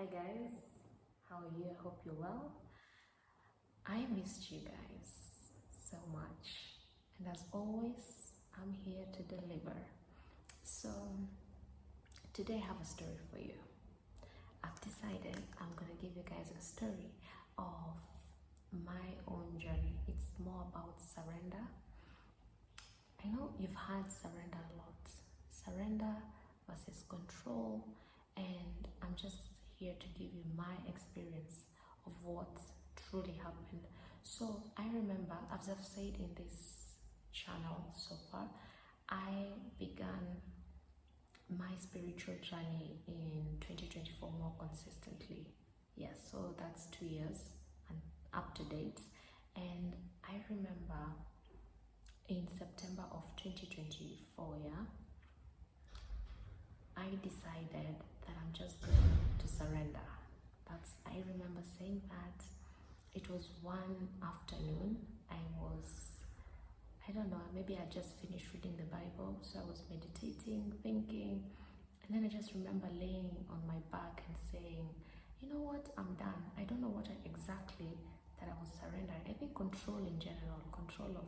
Hi guys, how are you? I hope you're well. I missed you guys so much, and as always, I'm here to deliver. So, today I have a story for you. I've decided I'm gonna give you guys a story of my own journey. It's more about surrender. I know you've heard surrender a lot. Surrender versus control, and I'm just here to give you my experience of what truly happened. So I remember, as I've said in this channel so far, I began my spiritual journey in 2024 more consistently. Yes, so that's 2 years and up to date. And I remember in September of 2024, I decided that I'm just going to surrender. I remember saying that. It was one afternoon. I don't know, maybe I just finished reading the Bible, so I was meditating, thinking, and then I just remember laying on my back and saying, you know what, I'm done. I don't know what exactly that I was surrendering. I think control in general, control of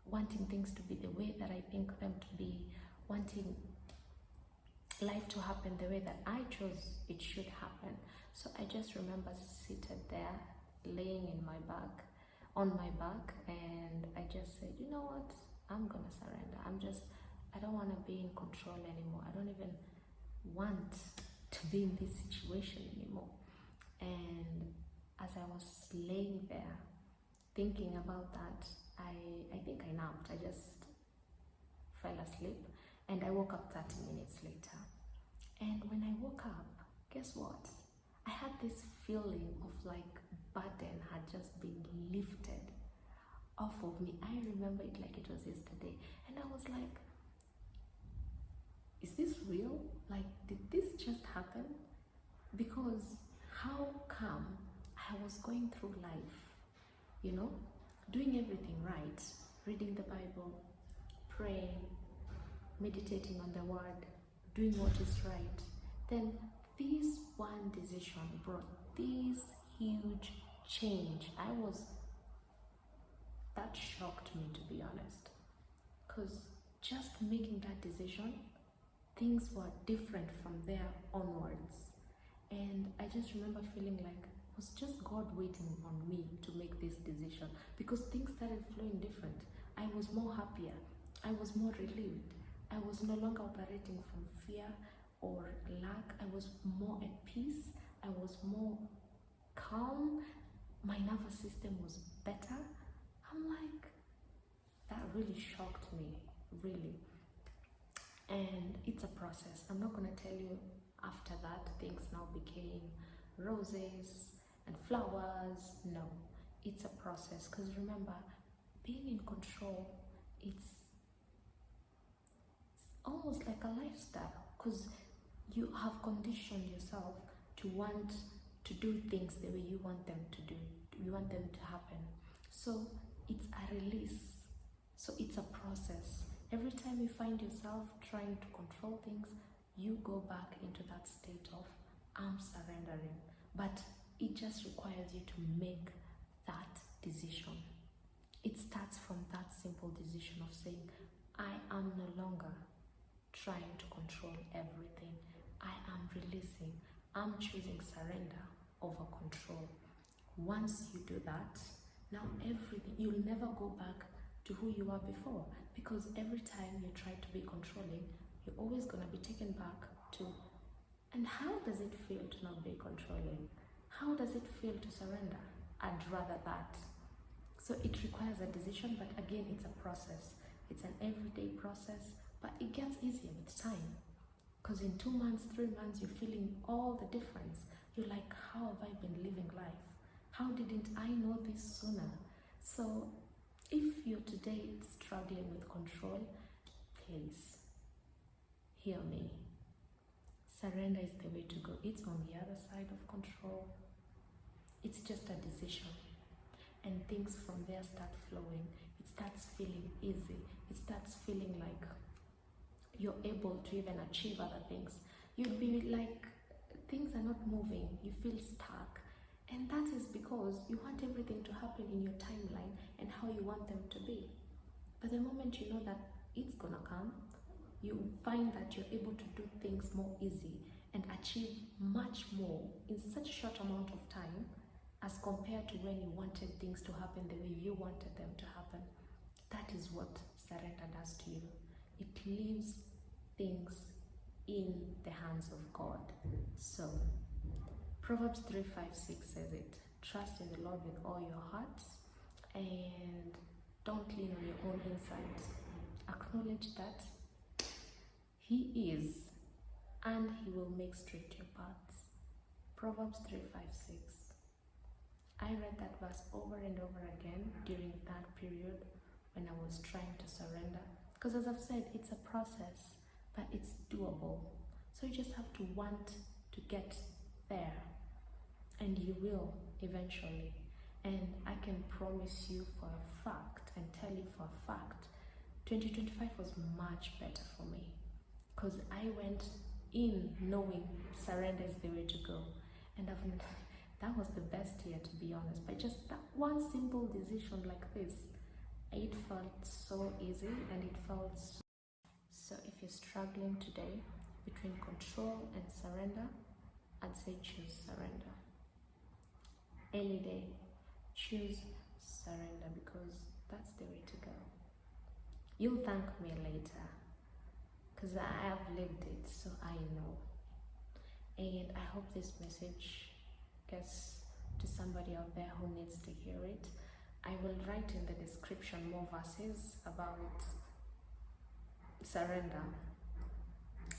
wanting things to be the way that I think them to be, wanting life to happen the way that I chose it should happen. So I just remember seated there, laying on my back, and I just said, you know what, I'm gonna surrender. I don't want to be in control anymore. I don't even want to be in this situation anymore. And as I was laying there thinking about that, I think I napped. I just fell asleep, and I woke up 30 minutes later. And when I woke up, guess what? I had this feeling of like burden had just been lifted off of me. I remember it like it was yesterday. And I was like, is this real? Like, did this just happen? Because how come I was going through life, doing everything right, reading the Bible, praying, meditating on the word, doing what is right, then this one decision brought this huge change. That shocked me, to be honest, because just making that decision, things were different from there onwards. And I just remember feeling like it was just God waiting on me to make this decision, because things started flowing different. I was more happier, I was more relieved, I was no longer operating from fear or lack. I was more at peace, I was more calm, my nervous system was better. I'm like, that really shocked me, really. And it's a process. I'm not going to tell you after that things now became roses and flowers. No, it's a process, because remember, being in control, it's almost like a lifestyle, because you have conditioned yourself to want to do things the way you want them to do, you want them to happen. So it's a release, so it's a process. Every time you find yourself trying to control things, you go back into that state of I'm surrendering. But it just requires you to make that decision. It starts from that simple decision of saying, I am no longer trying to control everything. I am releasing. I'm choosing surrender over control. Once you do that, now everything, you'll never go back to who you were before, because every time you try to be controlling, you're always going to be taken back to, and how does it feel to not be controlling? How does it feel to surrender? I'd rather that. So it requires a decision, but again, it's a process. It's an everyday process, but it gets easier with time. Because in 2 months, 3 months, you're feeling all the difference. You're like, how have I been living life? How didn't I know this sooner? So if you're today struggling with control, please hear me. Surrender is the way to go. It's on the other side of control. It's just a decision. And things from there start flowing. It starts feeling easy. It starts feeling like you're able to even achieve other things. You'd be like things are not moving, you feel stuck. And that is because you want everything to happen in your timeline and how you want them to be. But the moment you know that it's gonna come, you find that you're able to do things more easy and achieve much more in such a short amount of time as compared to when you wanted things to happen the way you wanted them to happen. That is what surrender does to you. It leaves things in the hands of God. So, Proverbs 3:5-6 says it. Trust in the Lord with all your heart and don't lean on your own insight. Acknowledge that He is, and He will make straight your paths. Proverbs 3:5-6. I read that verse over and over again during that period when I was trying to surrender. Because as I've said, it's a process, but it's doable. So you just have to want to get there, and you will eventually. And I can promise you for a fact and tell you for a fact, 2025 was much better for me. Because I went in knowing surrender is the way to go. And that was the best year, to be honest. By just that one simple decision like this, it felt so easy and it felt so. If you're struggling today between control and surrender, I'd say choose surrender. Any day, choose surrender, because that's the way to go. You'll thank me later, because I have lived it, so I know. And I hope this message gets to somebody out there who needs to hear it. I will write in the description more verses about surrender.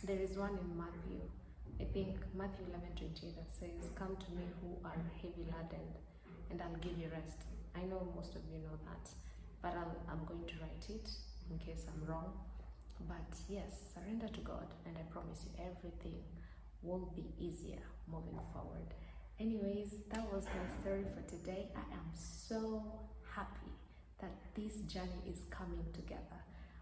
There is one in Matthew, I think Matthew 11:20, that says, "Come to me who are heavy laden, and I'll give you rest." I know most of you know that, but I'm going to write it in case I'm wrong. But yes, surrender to God, and I promise you everything will be easier moving forward. Anyways, that was my story for today. I am so happy that this journey is coming together.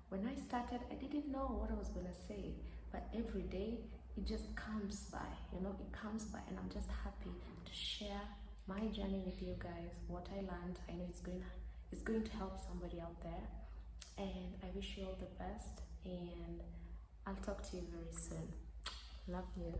When I started, I didn't know what I was going to say, but every day it just comes by, it comes by, and I'm just happy to share my journey with you guys, what I learned. I know it's going to help somebody out there, and I wish you all the best, and I'll talk to you very soon. Love you.